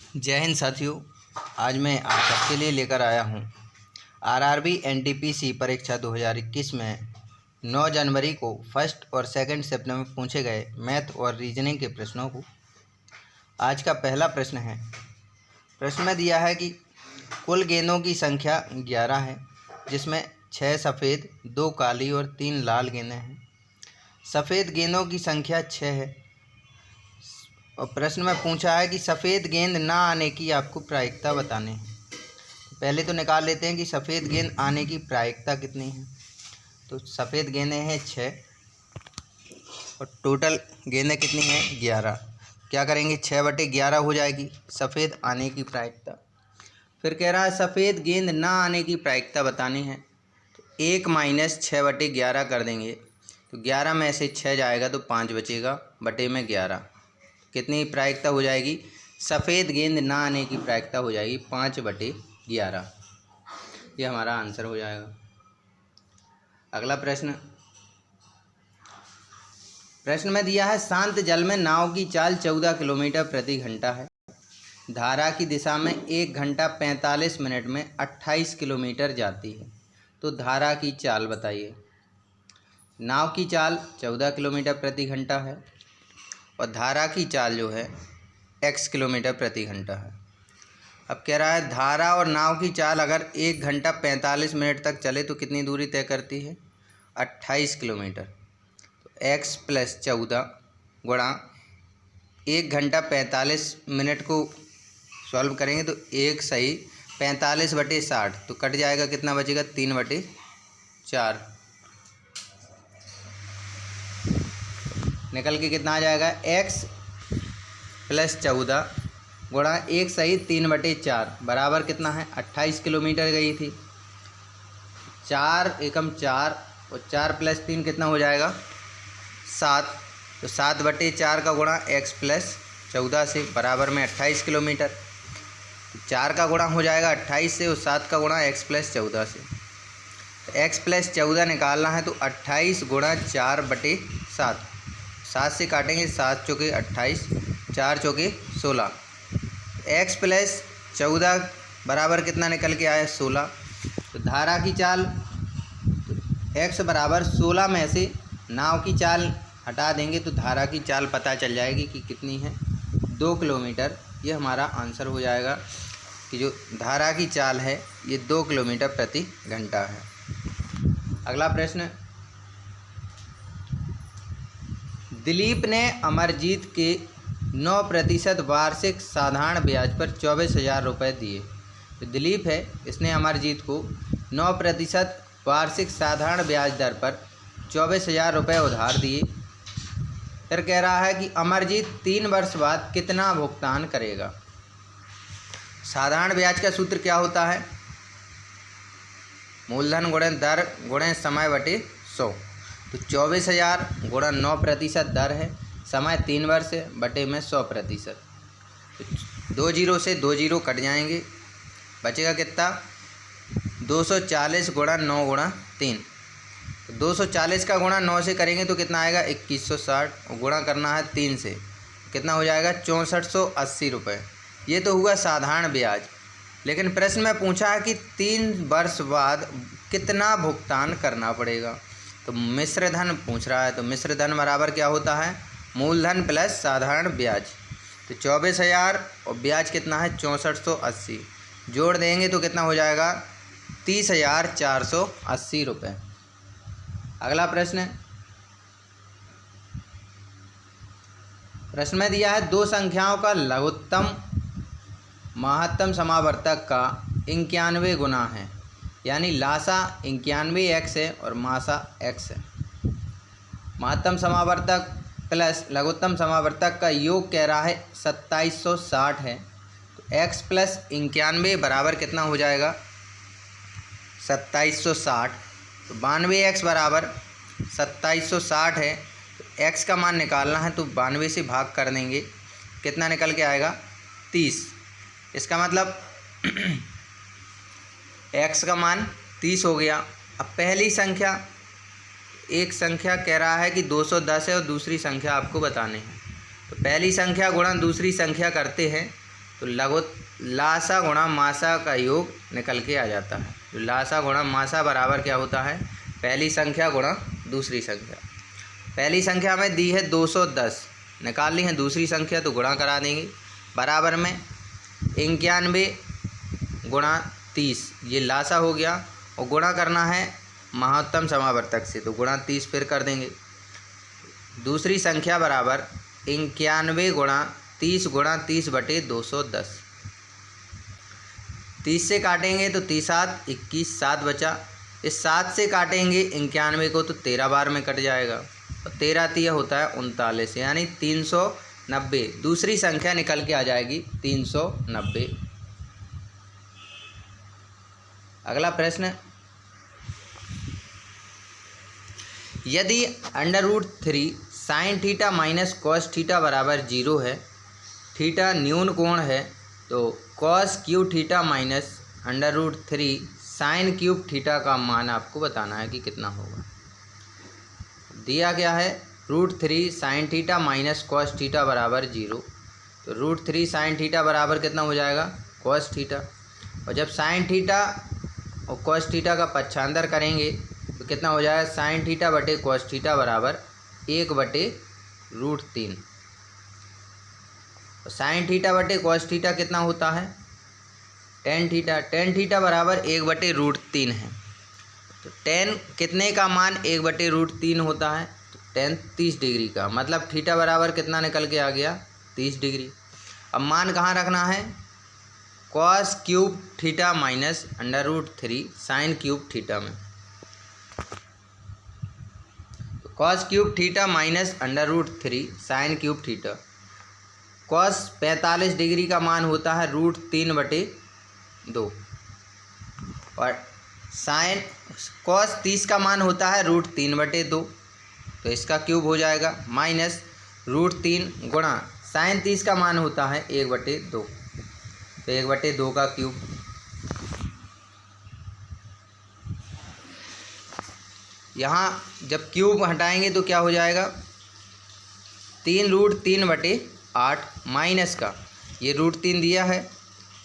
जय हिंद साथियों। आज मैं आप सबके लिए लेकर आया हूँ आरआरबी एनटीपीसी परीक्षा 2021 में 9 जनवरी को फर्स्ट और सेकंड शिफ्ट में पूछे गए मैथ और रीजनिंग के प्रश्नों को। आज का पहला प्रश्न है। प्रश्न में दिया है कि कुल गेंदों की संख्या 11 है, जिसमें 6 सफ़ेद, 2 काली और 3 लाल गेंदें हैं। सफ़ेद गेंदों की संख्या 6 है और प्रश्न में पूछा है कि सफ़ेद गेंद ना आने की आपको प्रायिकता बतानी है। पहले तो निकाल लेते हैं कि सफ़ेद गेंद आने की प्रायिकता कितनी है। तो सफ़ेद गेंदें हैं 6 और टोटल गेंदें कितनी हैं 11। क्या करेंगे, 6/11 हो जाएगी सफ़ेद आने की प्रायिकता। फिर कह रहा है सफ़ेद गेंद ना आने की प्रायिकता बतानी है, तो 1 - 6/11 कर देंगे। तो 11 में से 6 जाएगा तो 5 बचेगा, बटे में 11। कितनी प्रायिकता हो जाएगी, सफ़ेद गेंद ना आने की प्रायिकता हो जाएगी 5/11। ये हमारा आंसर हो जाएगा। अगला प्रश्न में दिया है शांत जल में नाव की चाल 14 किलोमीटर प्रति घंटा है। धारा की दिशा में 1 घंटा 45 मिनट में 28 किलोमीटर जाती है, तो धारा की चाल बताइए। नाव की चाल 14 किलोमीटर प्रति घंटा है और धारा की चाल जो है x किलोमीटर प्रति घंटा है। अब कह रहा है धारा और नाव की चाल अगर 1 घंटा 45 मिनट तक चले तो कितनी दूरी तय करती है, 28 किलोमीटर। तो x + 14 गुणा 1 घंटा 45 मिनट को सॉल्व करेंगे तो 1 सही 45/60, तो कट जाएगा, कितना बचेगा 3/4। निकल के कितना आ जाएगा, x + 14 गुणा 1 सही 3/4 बराबर कितना है 28 किलोमीटर गई थी। 4 एकम 4 और 4 + 3 कितना हो जाएगा 7, तो 7/4 का गुणा x + 14 से बराबर में 28 किलोमीटर। 4 का गुणा हो जाएगा 28 से और 7 का गुणा x + 14 से। तो x + 14 निकालना है तो 28 गुणा 4/7, 7 से काटेंगे 7 चौके 28, 4 चौके 16। x + 14 बराबर कितना निकल के आया 16। तो धारा की चाल x बराबर 16 में से नाव की चाल हटा देंगे तो धारा की चाल पता चल जाएगी कि कितनी है, 2 किलोमीटर। ये हमारा आंसर हो जाएगा कि जो धारा की चाल है ये 2 किलोमीटर प्रति घंटा है। अगला प्रश्न, दिलीप ने अमरजीत के 9% वार्षिक साधारण ब्याज पर 24,000 रुपये दिए। तो दिलीप है, इसने अमरजीत को 9% वार्षिक साधारण ब्याज दर पर 24,000 रुपये उधार दिए। फिर कह रहा है कि अमरजीत 3 वर्ष बाद कितना भुगतान करेगा। साधारण ब्याज का सूत्र क्या होता है, मूलधन गुणे दर गुणे समय बटे 100। तो 24,000 गुणा 9% दर है, समय 3 वर्ष है, बटे में 100%। तो 2 जीरो से 2 जीरो कट जाएंगे, बचेगा कितना 240 गुणा 9 गुणा 3। 240 का गुणा 9 से करेंगे तो कितना आएगा 2160, गुणा करना है 3 से, कितना हो जाएगा 6480 रुपये। ये तो हुआ साधारण ब्याज। लेकिन प्रश्न में पूछा है कि 3 वर्ष बाद कितना भुगतान करना पड़ेगा। तो मिश्र धन पूछ रहा है, तो मिश्र धन बराबर क्या होता है, मूलधन प्लस साधारण ब्याज। तो 24,000 और ब्याज कितना है 6480, जोड़ देंगे तो कितना हो जाएगा 30,480 रुपये। अगला प्रश्न में दिया है दो संख्याओं का लघुत्तम महत्तम समावर्तक का 91 गुना है, यानी लासा 91x है और मासा x है। महत्तम समावर्तक प्लस लघुत्तम समावर्तक का योग कह रहा है 2760 है। तो x + 91 बराबर कितना हो जाएगा 2760। तो 92x बराबर 2760 है। तो x का मान निकालना है तो 92 से भाग कर देंगे, कितना निकल के आएगा 30। इसका मतलब x का मान 30 हो गया। अब पहली संख्या, एक संख्या कह रहा है कि 210 है और दूसरी संख्या आपको बतानी है। तो पहली संख्या गुणा दूसरी संख्या करते हैं तो लासा गुणा मासा का योग निकल के आ जाता है। तो लासा गुणा मासा बराबर क्या होता है, पहली संख्या गुणा दूसरी संख्या। पहली संख्या में दी है 210, निकाल ली है दूसरी संख्या तो गुणा करा देंगे, बराबर में 91 गुणा 30, ये लासा हो गया, और गुणा करना है महत्तम समावर्तक से, तो गुणा 30 फिर कर देंगे। दूसरी संख्या बराबर 91 गुणा 30 बटे 210। 30 से काटेंगे तो 30 7 21, 7 बचा। इस 7 से काटेंगे 91 को तो 13 बार में कट जाएगा, और 13 तिया होता है 39, यानी 390। दूसरी संख्या निकल के आ जाएगी 390। अगला प्रश्न, यदि √3 sine theta minus cos theta बराबर 0 है, थीटा न्यून कोण है, तो cos cube theta minus √3 sine cube theta का मान आपको बताना है कि कितना होगा। दिया गया है √3 sine theta minus cos theta बराबर 0, तो √3 साइन थीटा बराबर कितना हो जाएगा, कॉस थीटा। और जब साइन थीटा और कॉस थीटा का पक्षांतर करेंगे तो कितना हो जाएगा, साइन थीटा बटे कॉस थीटा बराबर 1/√3। और साइन थीटा बटे कॉस थीटा कितना होता है, टेन थीटा। टेन थीटा बराबर 1/√3 है, तो टेन कितने का मान 1/√3 होता है, तो टेन 30 डिग्री का, मतलब थीटा बराबर कितना निकल के आ गया, 30 डिग्री। अब मान कहाँ रखना है, cos cube theta minus √3 sine cube theta में। Cos cube theta minus √3 sine cube theta, cos 45 degree का मान होता है √3/2, और साइन कॉस 30 का मान होता है √3/2, तो इसका क्यूब हो जाएगा, माइनस √3 गुणा साइन 30 का मान होता है 1/2, तो 1/2 का क्यूब। यहाँ जब क्यूब हटाएंगे तो क्या हो जाएगा, 3√3/8 माइनस का ये √3 दिया है,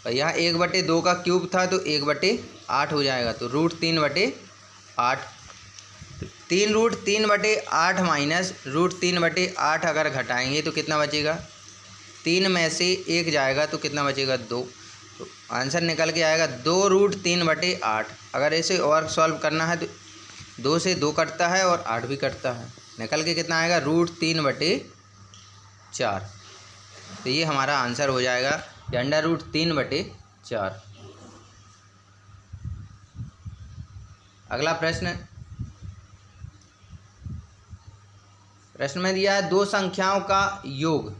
और यहाँ 1/2 का क्यूब था तो 1/8 हो जाएगा, तो √3/8। 3√3/8 माइनस √3/8 अगर घटाएंगे तो कितना बचेगा, 3 में से 1 जाएगा तो कितना बचेगा, 2, तो आंसर निकल के आएगा 2√3/8। अगर इसे और सॉल्व करना है तो 2 से 2 कटता है और 8 भी कटता है, निकल के कितना आएगा, √3/4। तो ये हमारा आंसर हो जाएगा √3/4। अगला प्रश्न में दिया है दो संख्याओं का योग,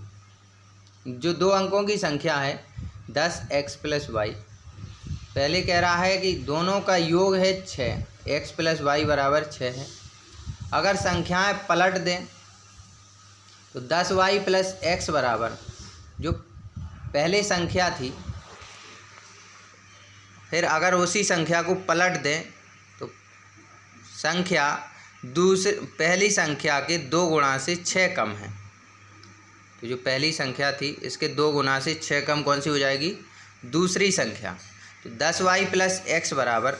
जो 2 अंकों की संख्या है 10x + y। पहले कह रहा है कि दोनों का योग है 6, x + y बराबर 6 है। अगर संख्याएं पलट दें तो 10y + x बराबर जो पहले संख्या थी, फिर अगर उसी संख्या को पलट दें तो संख्या पहली संख्या के 2 गुणा से 6 कम है। तो जो पहली संख्या थी इसके 2 गुना से 6 कम कौन सी हो जाएगी, दूसरी संख्या। तो 10y + x बराबर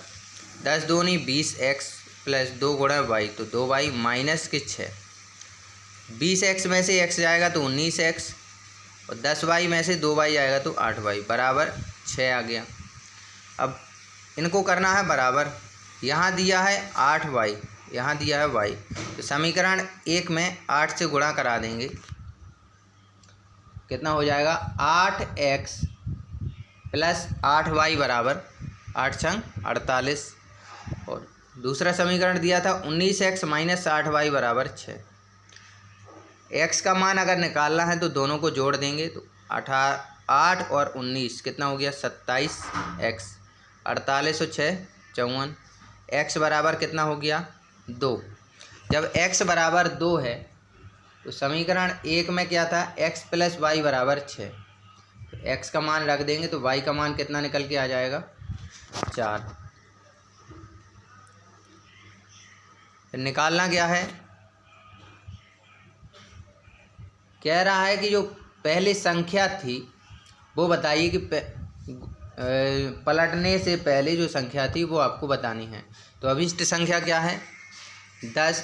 10 दूनी 20x + 2 गुणा y, तो 2y माइनस के 6। 20x में से x जाएगा तो 19x, और 10y में से 2y जाएगा तो 8y बराबर 6 आ गया। अब इनको करना है बराबर, यहाँ दिया है 8y, यहाँ दिया है y, तो समीकरण 1 में 8 से गुणा करा देंगे, कितना हो जाएगा, 8x + 8y बराबर 8 × 48। और दूसरा समीकरण दिया था 19x - 8y बराबर 6। x का मान अगर निकालना है तो दोनों को जोड़ देंगे, तो 8 और 19 कितना हो गया, 27x। 48 और 6 54। x बराबर कितना हो गया, 2। जब x बराबर 2 है तो समीकरण 1 में क्या था, x + y बराबर 6। तो x का मान रख देंगे तो y का मान कितना निकल के आ जाएगा, 4। फिर निकालना क्या है, कह रहा है कि जो पहली संख्या थी वो बताइए कि पलटने से पहले जो संख्या थी वो आपको बतानी है। तो अभिष्ट संख्या क्या है? 10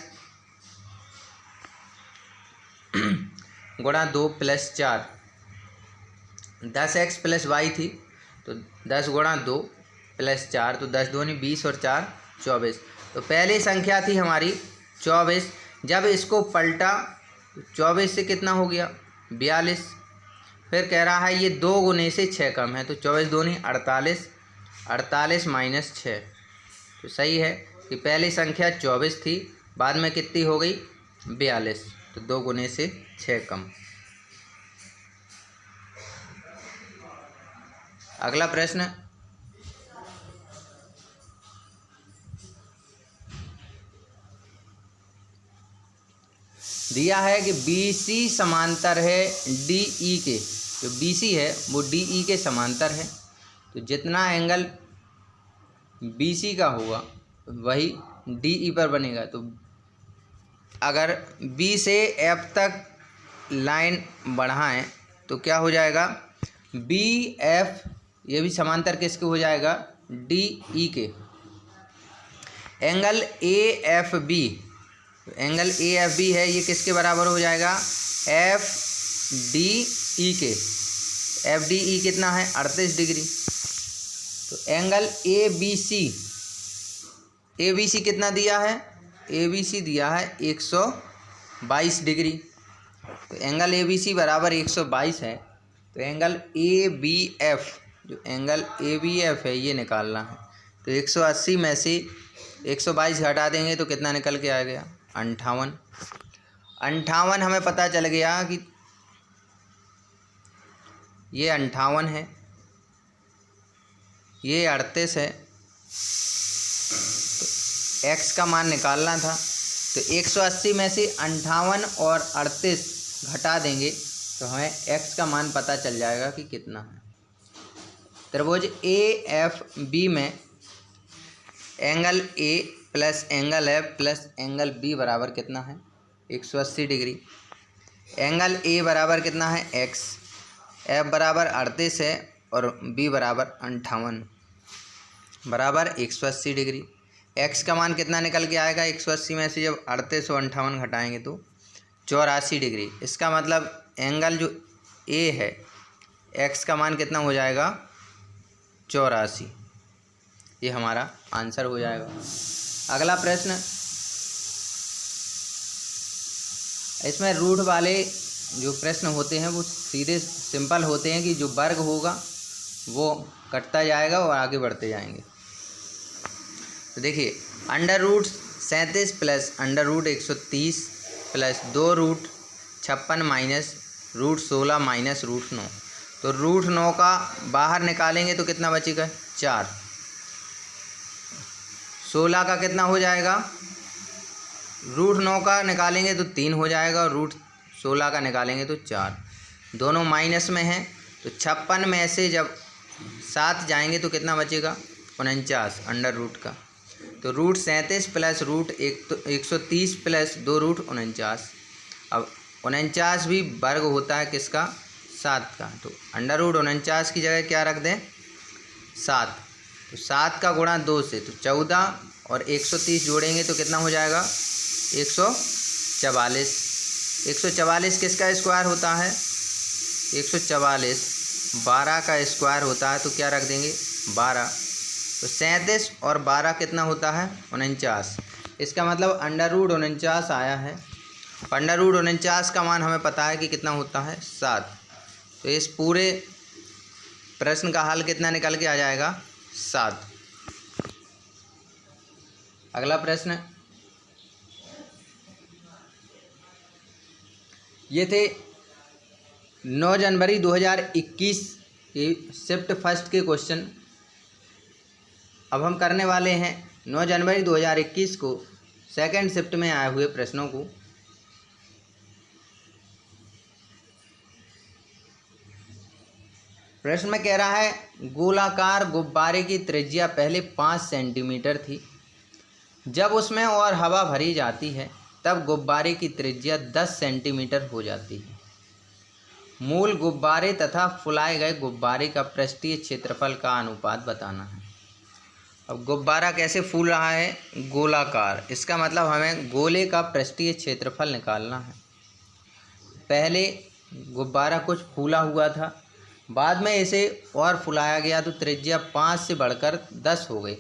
गुणा 2 प्लस 4, 10x प्लस वाई थी, तो 10 गुणा 2 प्लस 4, तो 10 दूनी 20 और 4 24। तो पहली संख्या थी हमारी 24। जब इसको पलटा 24 से कितना हो गया? 42। फिर कह रहा है ये 2 गुने से 6 कम है, तो 24 दूनी 48, 48 माइनस 6। तो सही है कि पहली संख्या 24 थी, बाद में कितनी हो गई? 42। तो 2 गुने से 6 कम। अगला प्रश्न, दिया है कि BC समांतर है DE के। जो BC है वो DE के समांतर है, तो जितना एंगल BC का होगा वही DE पर बनेगा। तो अगर B से F तक लाइन बढ़ाएं तो क्या हो जाएगा? BF ये भी समांतर किसके हो जाएगा? DE के। एंगल AFB, एंगल AFB है, ये किसके बराबर हो जाएगा? FDE के। FDE कितना है? 38 डिग्री। तो एंगल ABC कितना दिया है? ABC दिया है 122 डिग्री। तो एंगल ABC बराबर 122 है, तो एंगल ABF, जो एंगल ABF है ये निकालना है। तो 180 में से 122 घटा देंगे तो कितना निकल के आ गया? 58। 58 हमें पता चल गया कि ये 58 है, ये 38 है, तो x का मान निकालना था। तो 180 में से 58 और 38 घटा देंगे तो हमें x का मान पता चल जाएगा कि कितना है। त्रिभुज AFB में angle A plus angle F plus angle B बराबर कितना है? 180 डिग्री। एंगल A बराबर कितना है? x, F बराबर 38 है और B बराबर 58 बराबर 180 डिग्री। x का मान कितना निकल के आएगा? 180 में से जब 38 और 58 घटाएंगे तो 84 डिग्री। इसका मतलब एंगल जो A है x का मान कितना हो जाएगा? 84। ये हमारा आंसर हो जाएगा। अगला प्रश्न, इसमें रूट वाले जो प्रश्न होते हैं वो सीधे सिंपल होते हैं कि जो वर्ग होगा वो कटता जाएगा और आगे बढ़ते जाएंगे। तो देखिए, √37 प्लस √130 प्लस 2√56 माइनस √16 माइनस √9। तो √9 का बाहर निकालेंगे तो कितना बचेगा? 4। 16 का कितना हो जाएगा? √9 का निकालेंगे तो 3 हो जाएगा और √16 का निकालेंगे तो 4। दोनों माइनस में हैं, तो 56 में से जब 7 जाएंगे तो कितना बचेगा? 49 अंडर रूट का। तो √37 प्लस √130 प्लस 2√49। अब 49 भी वर्ग होता है किसका? 7 का। तो √49 की जगह क्या रख दें? 7। तो 7 का गुणा 2 से तो 14 और 130 जोड़ेंगे तो कितना हो जाएगा? 144। 144 किसका स्क्वायर होता है? 144 12 का स्क्वायर होता है, तो क्या रख देंगे? 12। तो 37 और 12 कितना होता है? 49। इसका मतलब √49 आया है। √49 का मान हमें पता है कि कितना होता है? 7। तो इस पूरे प्रश्न का हल कितना निकल के आ जाएगा? 7। अगला प्रश्न, ये थे 9 जनवरी 2021 के शिफ्ट फर्स्ट के क्वेश्चन। अब हम करने वाले हैं 9 जनवरी 2021 को सेकंड शिफ्ट में आए हुए प्रश्नों को। प्रश्न में कह रहा है, गोलाकार गुब्बारे की त्रिज्या पहले 5 सेंटीमीटर थी। जब उसमें और हवा भरी जाती है तब गुब्बारे की त्रिज्या 10 सेंटीमीटर हो जाती है। मूल गुब्बारे तथा फुलाए गए गुब्बारे का पृष्ठीय क्षेत्रफल का अनुपात बताना है। अब गुब्बारा कैसे फूल रहा है? गोलाकार, इसका मतलब हमें गोले का पृष्ठीय क्षेत्रफल निकालना है। पहले गुब्बारा कुछ फूला हुआ था, बाद में इसे और फुलाया गया तो त्रिज्या 5 से बढ़कर 10 हो गई।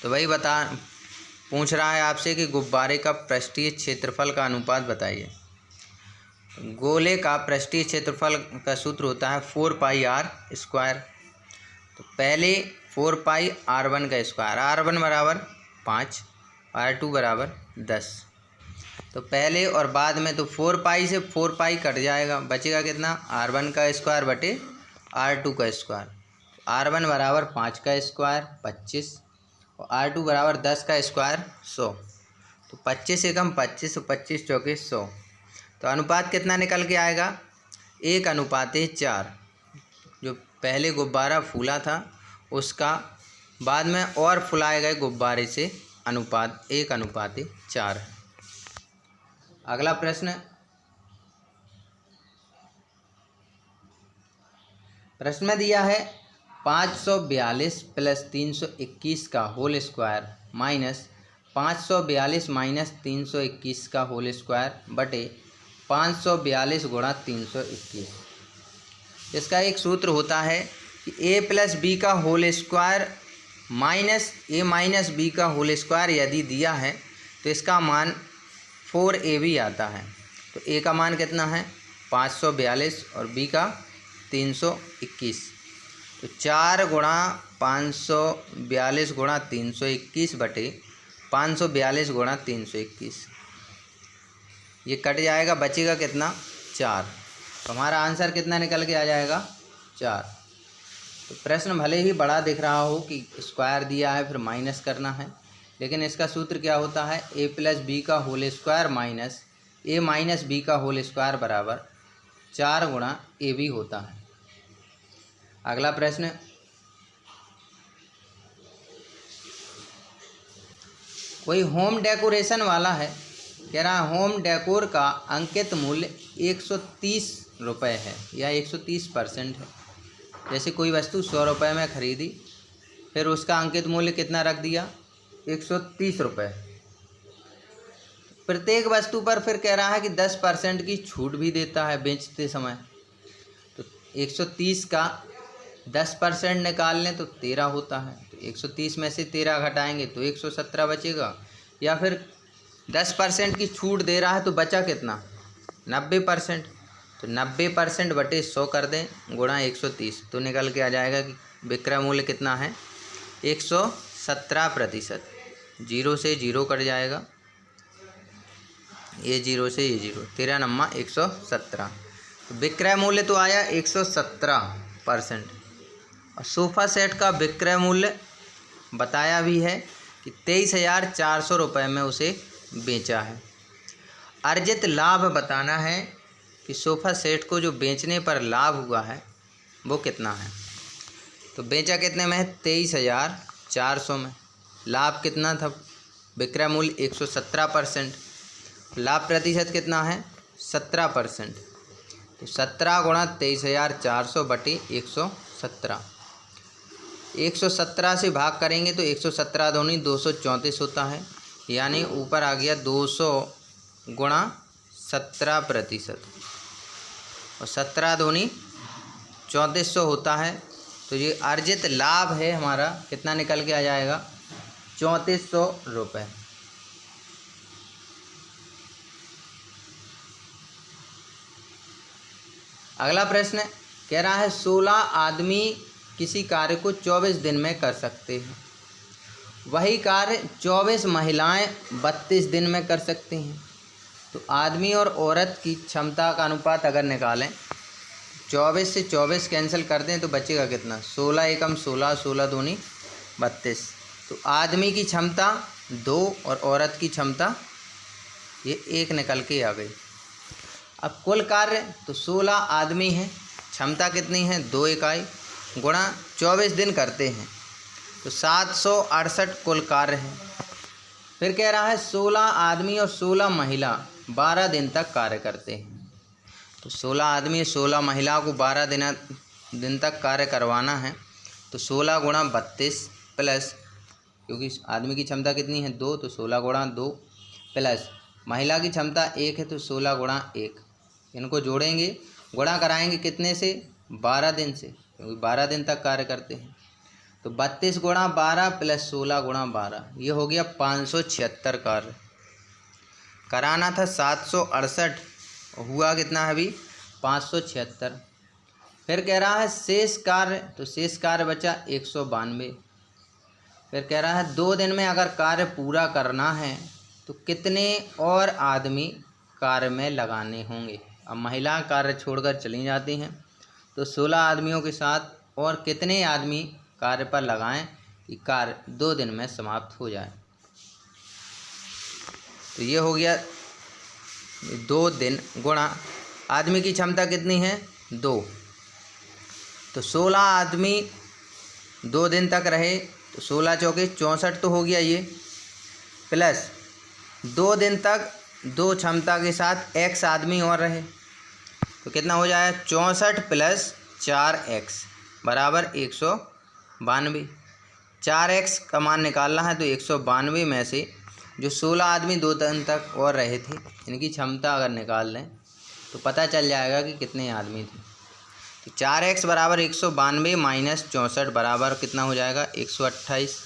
तो वही पूछ रहा है आपसे कि गुब्बारे का पृष्ठीय क्षेत्रफल का अनुपात बताइए। गोले का पृष्ठीय क्षेत्रफल का सूत्र होता है 4πr²। तो पहले 4πr1 का स्क्वायर, r1 बराबर 5, r2 बराबर 10। तो पहले और बाद में तो 4π से 4π कट जाएगा, बचेगा कितना? r1 का स्क्वायर बटे r2 का स्क्वायर। r1 बराबर 5 का स्क्वायर 25 और r2 बराबर 10 का स्क्वायर 100। तो 25 एकम 25 और 25 चौके 100। तो अनुपात कितना निकल के आएगा? 1:4। जो पहले गुब्बारा फूला था उसका बाद में और फुलाए गए गुब्बारे से अनुपात 1:4 है। अगला प्रश्न में दिया है 542 + 321 का होल स्क्वायर माइनस 542 - 321 का होल स्क्वायर बटे 542 × 321। इसका एक सूत्र होता है कि a + b का whole square minus a - b का होल स्क्वायर यदि दिया है तो इसका मान 4ab आता है। तो a का मान कितना है? 542 और b का 321। तो 4 × 542 × 321 बटे 542 × 321। ये कट जाएगा, बचेगा कितना? 4। तो हमारा आंसर कितना निकल के आ जाएगा? 4। तो प्रश्न भले ही बड़ा दिख रहा हो कि स्क्वायर दिया है फिर माइनस करना है, लेकिन इसका सूत्र क्या होता है? a + b का whole square minus a - b का होल स्क्वायर बराबर 4 × ab होता है। अगला प्रश्न कोई होम डेकोरेशन वाला है, कह रहा है होम डेकोर का अंकित मूल्य 130 रुपये है या 130% है। जैसे कोई वस्तु 100 रुपये में खरीदी, फिर उसका अंकित मूल्य कितना रख दिया? 130 रुपये। प्रत्येक वस्तु पर फिर कह रहा है कि 10% की छूट भी देता है बेचते समय। तो 130 का 10% निकाल लें तो 13 होता है। तो 130 में से 13 घटाएंगे तो 117 बचेगा। या फिर 10% की छूट दे रहा है तो बचा कितना? 90%। तो 90% बटे 100 कर दें गुणा 130 तो निकल के आ जाएगा कि विक्रय मूल्य कितना है? 117%। 0 से 0 कट जाएगा, ये 0 से ये 0, 13 नम्मा 117। तो विक्रय मूल्य तो आया 117%। और सोफ़ा सेट का विक्रय मूल्य बताया भी है कि 23,400 रुपये में उसे बेचा है। अर्जित लाभ बताना है कि सोफ़ा सेट को जो बेचने पर लाभ हुआ है वो कितना है। तो बेचा कितने में है? 23,400 में। लाभ कितना था? विक्रय मूल्य 117%। लाभ प्रतिशत कितना है? 17%। तो 17 × 23,400 बटे 117। 117 से भाग करेंगे तो 117 दूनी 234 होता है, यानी ऊपर आ गया 200 × 17%। और 17 दूनी 3400 होता है। तो ये अर्जित लाभ है हमारा, कितना निकल के आ जाएगा? 3400 रुपये। अगला प्रश्न कह रहा है 16 आदमी किसी कार्य को 24 दिन में कर सकते हैं, वही कार्य 24 महिलाएं 32 दिन में कर सकती हैं। तो आदमी और औरत की क्षमता का अनुपात अगर निकालें, 24 से 24 कैंसिल कर दें तो बचेगा कितना? 16 एकम 16, 16 दूनी 32। तो आदमी की क्षमता 2 और औरत की क्षमता ये 1 निकल के आ गई। अब कुल कार्य तो 16 आदमी हैं, क्षमता कितनी है? 2 इकाई, गुणा 24 दिन करते हैं तो 768 कुल कार्य है। फिर कह रहा है 16 आदमी और 16 महिला 12 दिन तक कार्य करते हैं। तो 16 आदमी 16 महिला को 12 दिन तक कार्य करवाना है। तो 16 गुणा 32 प्लस, क्योंकि आदमी की क्षमता कितनी है 2, तो 16 गुणा 2 प्लस महिला की क्षमता 1 है तो 16 गुणा 1। इनको जोड़ेंगे, गुणा कराएंगे कितने से 12 दिन से, क्योंकि 12 दिन तक कार्य करते हैं। तो 32 गुणा 12 प्लस 16 गुणा 12, ये हो गया 576 कार्य। कराना था 768, हुआ कितना है अभी 576। फिर कह रहा है शेष कार्य, तो शेष कार्य बचा 192। फिर कह रहा है 2 दिन में अगर कार्य पूरा करना है तो कितने और आदमी कार्य में लगाने होंगे। अब महिला कार्य छोड़कर चली जाती हैं, तो 16 आदमियों के साथ और कितने आदमी कार्य पर लगाएं कि कार्य 2 दिन में समाप्त हो जाए। तो ये हो गया 2 दिन गुणा आदमी की क्षमता कितनी है 2, तो 16 आदमी 2 दिन तक रहे तो 16 चौके 64 तो हो गया ये, प्लस 2 दिन तक 2 क्षमता के साथ x आदमी और रहे तो कितना हो जाएगा 64 प्लस 4x बराबर 192। 4x का मान निकालना है तो 192 में से जो 16 आदमी 2 दिन तक और रहे थे इनकी क्षमता अगर निकाल लें तो पता चल जाएगा कि कितने आदमी थे। तो 4x बराबर 192 माइनस 64 बराबर कितना हो जाएगा 128।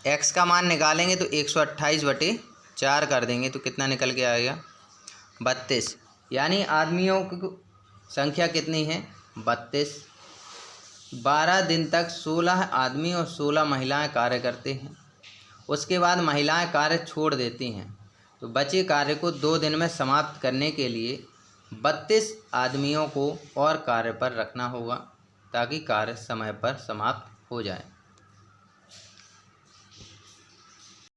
x का मान निकालेंगे तो 128/4 कर देंगे तो कितना निकल के आएगा 32। यानी आदमियों की संख्या कितनी है 32। 12 दिन तक 16 आदमी और 16 महिलाएं कार्य करते हैं, उसके बाद महिलाएं कार्य छोड़ देती हैं, तो बचे कार्य को 2 दिन में समाप्त करने के लिए 32 आदमियों को और कार्य पर रखना होगा ताकि कार्य समय पर समाप्त हो जाए।